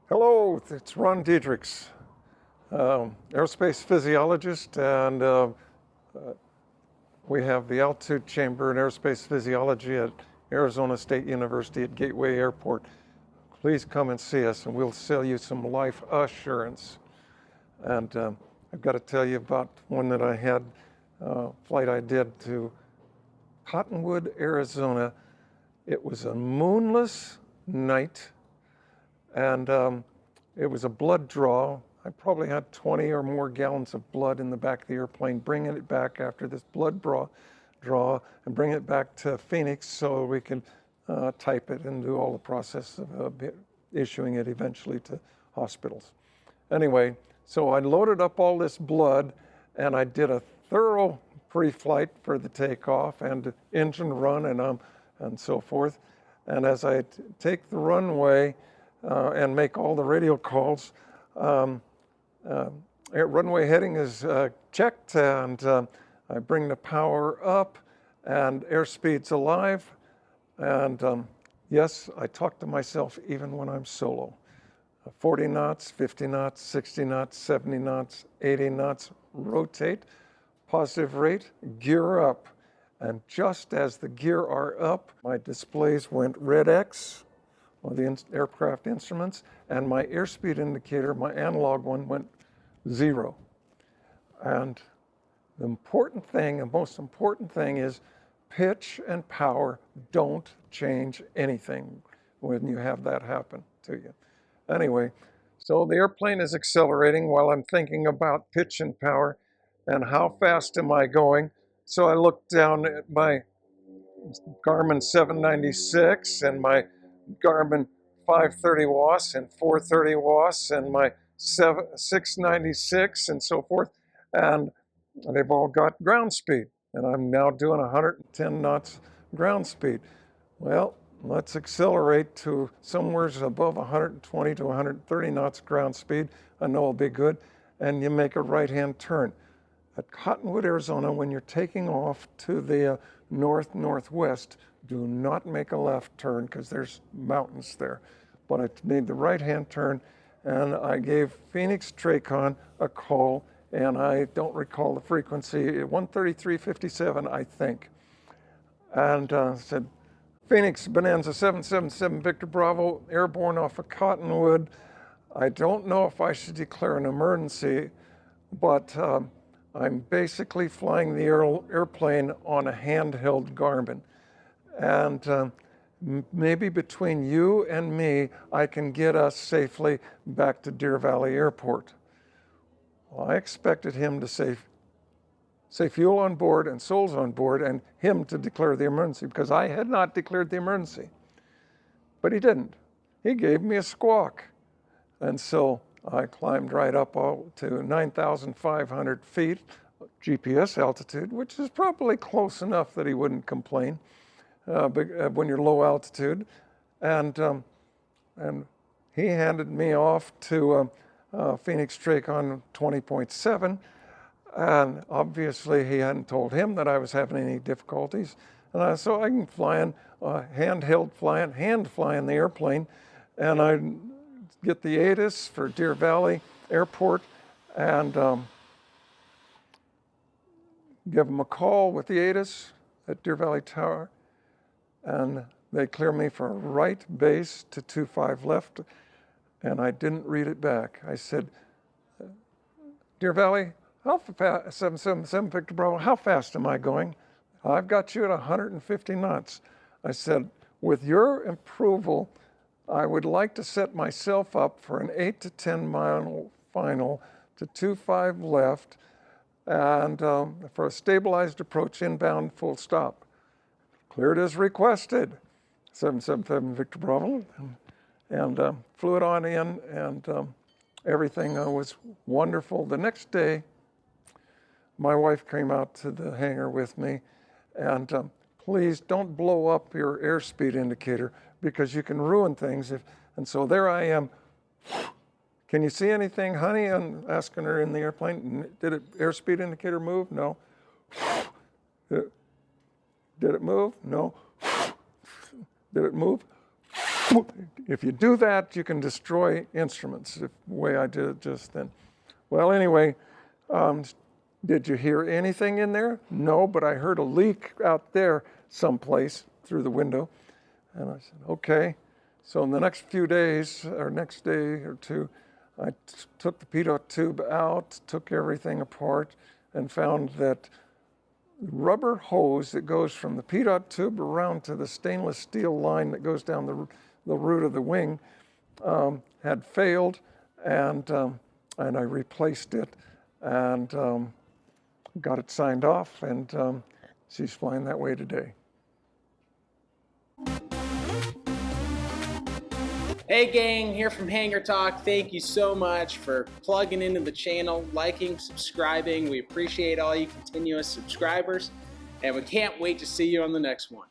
Hello, it's Ron Diedrichs, aerospace physiologist, and we have the altitude chamber in aerospace physiology at Arizona State University at Gateway Airport. Please come and see us, and we'll sell you some life assurance. And I've got to tell you about one that I had, flight I did to Cottonwood, Arizona. It was a moonless night, and it was a blood draw. I probably had 20 or more gallons of blood in the back of the airplane, bringing it back after this blood draw and bring it back to Phoenix so we can type it and do all the process of issuing it eventually to hospitals. Anyway, so I loaded up all this blood and I did a thorough pre-flight for the takeoff and engine run and so forth. And as I take the runway and make all the radio calls, runway heading is checked, and I bring the power up and airspeed's alive. And yes, I talk to myself even when I'm solo. 40 knots, 50 knots, 60 knots, 70 knots, 80 knots, rotate, positive rate, gear up. And just as the gear are up, my displays went red X on the aircraft instruments, and my airspeed indicator, my analog one, went 0. And the important thing, the most important thing is pitch and power don't change anything when you have that happen to you. Anyway, so the airplane is accelerating while I'm thinking about pitch and power and how fast am I going. So I looked down at my Garmin 796 and my Garmin 530 WAS and 430 WAS and my 696 and so forth, and they've all got ground speed, and I'm now doing 110 knots ground speed. Well, let's accelerate to somewhere above 120 to 130 knots ground speed. I know it'll be good, and you make a right-hand turn. At Cottonwood, Arizona, when you're taking off to the north-northwest, do not make a left turn because there's mountains there. But I made the right-hand turn, and I gave Phoenix Tracon a call, and I don't recall the frequency, 133.57, I think. And said, Phoenix Bonanza 777 Victor Bravo, airborne off of Cottonwood. I don't know if I should declare an emergency, but I'm basically flying the airplane on a handheld Garmin. And maybe between you and me, I can get us safely back to Deer Valley Airport. Well, I expected him to say fuel on board and souls on board, and him to declare the emergency, because I had not declared the emergency. But he didn't. He gave me a squawk. And so I climbed right up to 9,500 feet GPS altitude, which is probably close enough that he wouldn't complain when you're low altitude. And he handed me off to Phoenix Tracon 20.7. And obviously he hadn't told him that I was having any difficulties. And so I can fly in, hand flying the airplane, and I get the ATIS for Deer Valley Airport, and give them a call with the ATIS at Deer Valley Tower, and they clear me for right base to 25 left, and I didn't read it back. I said, Deer Valley, how fast, 777 Victor Bravo, how fast am I going? I've got you at 150 knots. I said, with your approval, I would like to set myself up for an 8 to 10 mile final to 25 left, and for a stabilized approach inbound full stop. Cleared as requested, 777 Victor Bravo, and flew it on in, and everything was wonderful. The next day, my wife came out to the hangar with me, and please don't blow up your airspeed indicator because you can ruin things. And so there I am. Can you see anything, honey? I'm asking her in the airplane. Did it airspeed indicator move? No. Did it move? No. Did it move? if you do that, you can destroy instruments, the way I did it just then. Well, anyway, did you hear anything in there? No, but I heard a leak out there someplace through the window. And I said, okay. So in the next few days, or next day or two, I took the Pitot tube out, took everything apart, and found that rubber hose that goes from the Pitot tube around to the stainless steel line that goes down the root of the wing had failed, and I replaced it and got it signed off, and she's flying that way today. Hey gang, here from Hangar Talk. Thank you so much for plugging into the channel, liking, subscribing. We appreciate all you continuous subscribers, and we can't wait to see you on the next one.